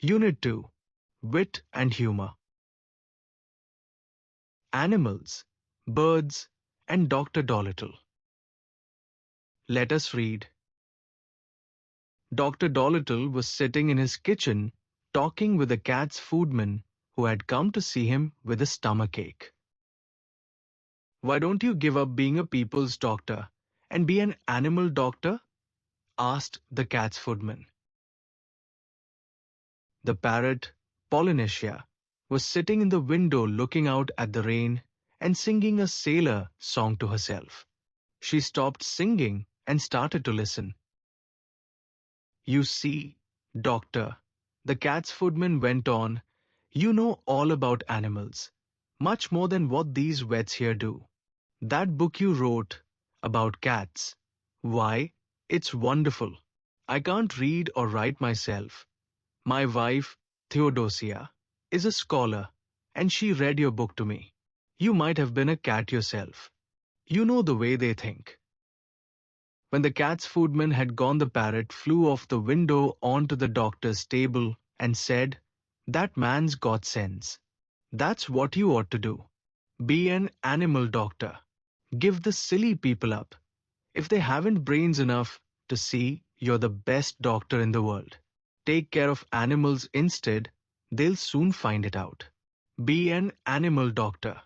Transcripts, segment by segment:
Unit 2. Wit and Humor. Animals, Birds, and Dr. Dolittle. Let us read. Dr. Dolittle was sitting in his kitchen talking with the cat's foodman who had come to see him with a stomachache. "Why don't you give up being a people's doctor and be an animal doctor?" asked the cat's foodman. The parrot, Polynesia, was sitting in the window looking out at the rain and singing a sailor song to herself. She stopped singing and started to listen. "You see, doctor," the cat's footman went on, "you know all about animals, much more than what these vets here do. That book you wrote about cats, why, it's wonderful. I can't read or write myself. My wife, Theodosia, is a scholar, and she read your book to me. You might have been a cat yourself. You know the way they think." When the cat's foodman had gone, the parrot flew off the window onto the doctor's table and said, "That man's got sense. That's what you ought to do. Be an animal doctor. Give the silly people up. If they haven't brains enough to see you're the best doctor in the world, take care of animals instead, they'll soon find it out. Be an animal doctor."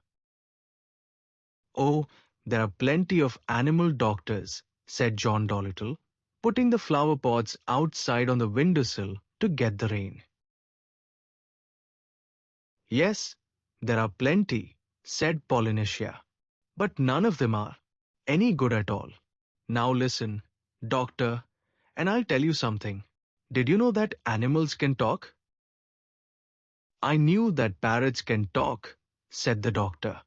"Oh, there are plenty of animal doctors," said John Dolittle, putting the flower pots outside on the windowsill to get the rain. "Yes, there are plenty," said Polynesia, "but none of them are any good at all. Now listen, doctor, and I'll tell you something. Did you know that animals can talk?" "I knew that parrots can talk," said the doctor.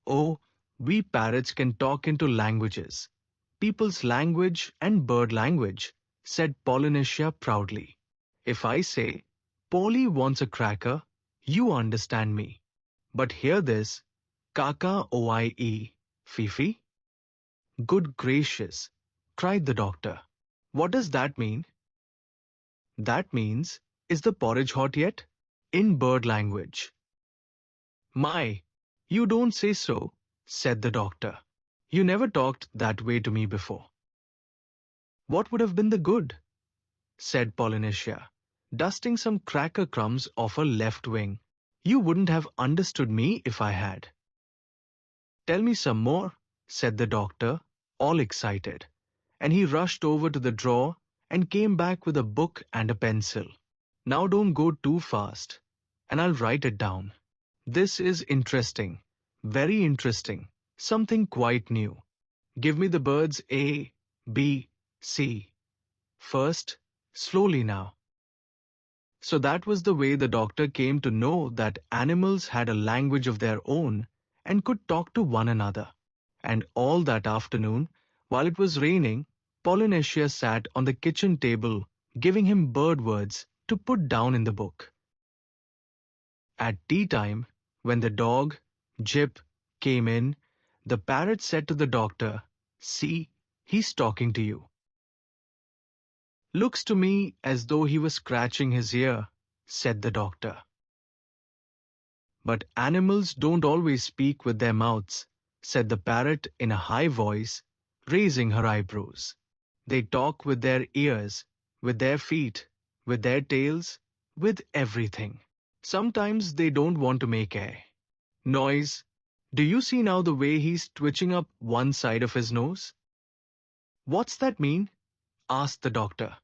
"Oh, we parrots can talk into languages. People's language and bird language," said Polynesia proudly. "If I say, 'Polly wants a cracker,' you understand me. But hear this, 'Kaka oie, Fifi.'" "Good gracious," cried the doctor. "What does that mean?" "That means, 'Is the porridge hot yet?' in bird language." "My, you don't say so," said the doctor. "You never talked that way to me before." "What would have been the good?" said Polynesia, dusting some cracker crumbs off her left wing. "You wouldn't have understood me if I had." "Tell me some more," said the doctor, all excited, and he rushed over to the drawer and came back with a book and a pencil. "Now don't go too fast, and I'll write it down. This is interesting, very interesting, something quite new. Give me the birds A, B, C. First, slowly now." So that was the way the doctor came to know that animals had a language of their own and could talk to one another. And all that afternoon, while it was raining, Polynesia sat on the kitchen table giving him bird words to put down in the book. At tea time, when the dog, Jip, came in, the parrot said to the doctor, "See, he's talking to you." "Looks to me as though he was scratching his ear," said the doctor. "But animals don't always speak with their mouths," said the parrot in a high voice, raising her eyebrows. "They talk with their ears, with their feet, with their tails, with everything. Sometimes they don't want to make a noise. Do you see now the way he's twitching up one side of his nose?" "What's that mean?" asked the doctor.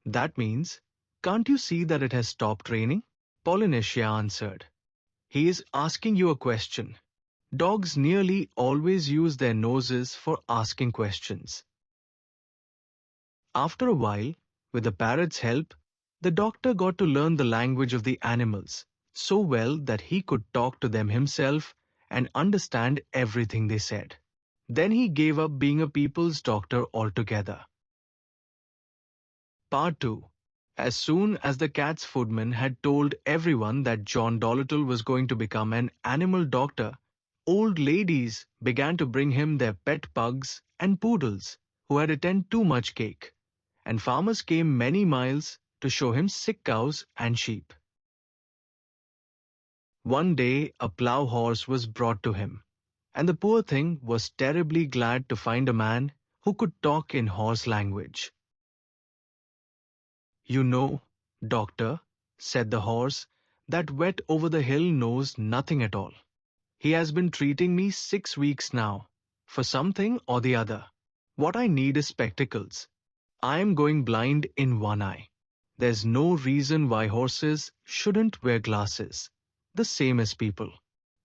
"That means, can't you see that it has stopped raining?" Polynesia answered. "He is asking you a question. Dogs nearly always use their noses for asking questions." After a while, with the parrot's help, the doctor got to learn the language of the animals so well that he could talk to them himself and understand everything they said. Then he gave up being a people's doctor altogether. Part 2. As soon as the cat's foodman had told everyone that John Dolittle was going to become an animal doctor, old ladies began to bring him their pet pugs and poodles who had eaten too much cake, and farmers came many miles to show him sick cows and sheep. One day, a plough horse was brought to him, and the poor thing was terribly glad to find a man who could talk in horse language. "You know, doctor," said the horse, "that Wet over the hill knows nothing at all. He has been treating me 6 weeks now, for something or the other. What I need is spectacles. I am going blind in one eye. There's no reason why horses shouldn't wear glasses, the same as people.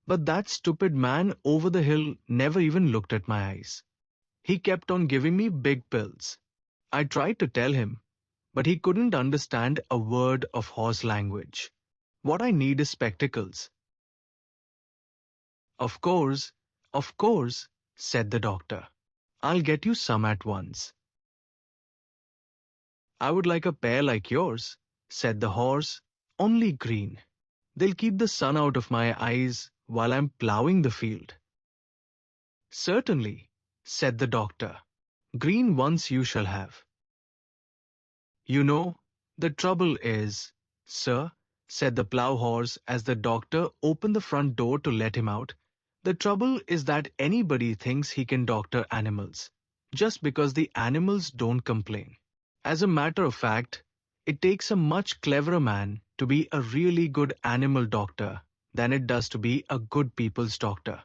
But that stupid man over the hill never even looked at my eyes. He kept on giving me big pills. I tried to tell him, but he couldn't understand a word of horse language. What I need is spectacles." Of course, said the doctor. "I'll get you some at once." "I would like a pair like yours," said the horse, "only green. They'll keep the sun out of my eyes while I'm ploughing the field." "Certainly," said the doctor. "Green ones you shall have." "You know, the trouble is, sir," said the plough horse as the doctor opened the front door to let him out, "the trouble is that anybody thinks he can doctor animals, just because the animals don't complain. As a matter of fact, it takes a much cleverer man to be a really good animal doctor than it does to be a good people's doctor."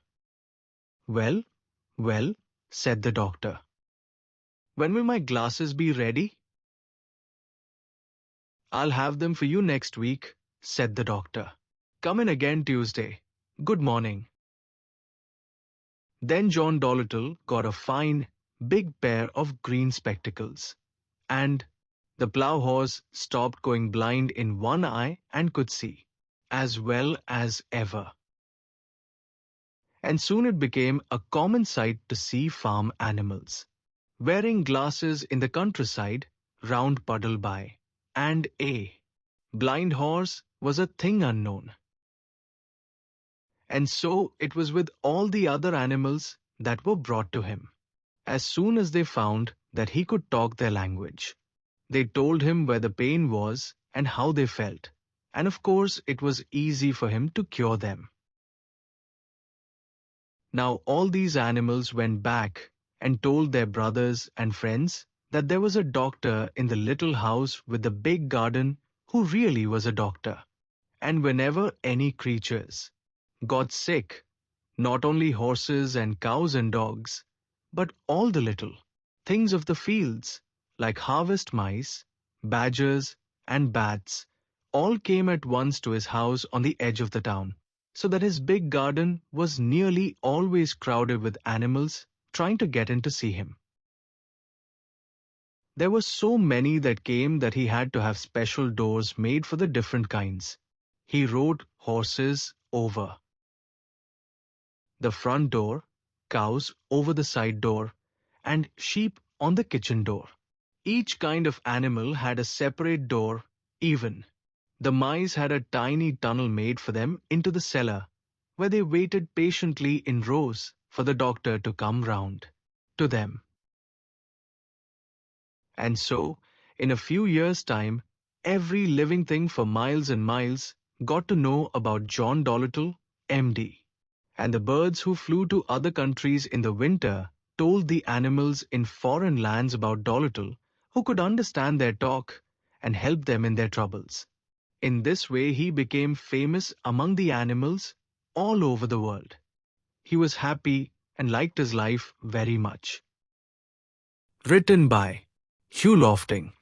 "Well, well," said the doctor. "When will my glasses be ready?" "I'll have them for you next week," said the doctor. "Come in again Tuesday. Good morning." Then John Dolittle got a fine, big pair of green spectacles, and the plough horse stopped going blind in one eye and could see, as well as ever. And soon it became a common sight to see farm animals wearing glasses in the countryside round Puddleby, and a blind horse was a thing unknown. And so it was with all the other animals that were brought to him. As soon as they found that he could talk their language, they told him where the pain was and how they felt, and of course it was easy for him to cure them. Now all these animals went back and told their brothers and friends that there was a doctor in the little house with the big garden who really was a doctor. And whenever any creatures got sick, not only horses and cows and dogs, but all the little things of the fields, like harvest mice, badgers, and bats, all came at once to his house on the edge of the town, so that his big garden was nearly always crowded with animals trying to get in to see him. There were so many that came that he had to have special doors made for the different kinds. He wrote horses over the front door, cows over the side door, and sheep on the kitchen door. Each kind of animal had a separate door, even. The mice had a tiny tunnel made for them into the cellar, where they waited patiently in rows for the doctor to come round to them. And so, in a few years' time, every living thing for miles and miles got to know about John Dolittle, MD. And the birds who flew to other countries in the winter told the animals in foreign lands about Dolittle, who could understand their talk and help them in their troubles. In this way, he became famous among the animals all over the world. He was happy and liked his life very much. Written by Hugh Lofting.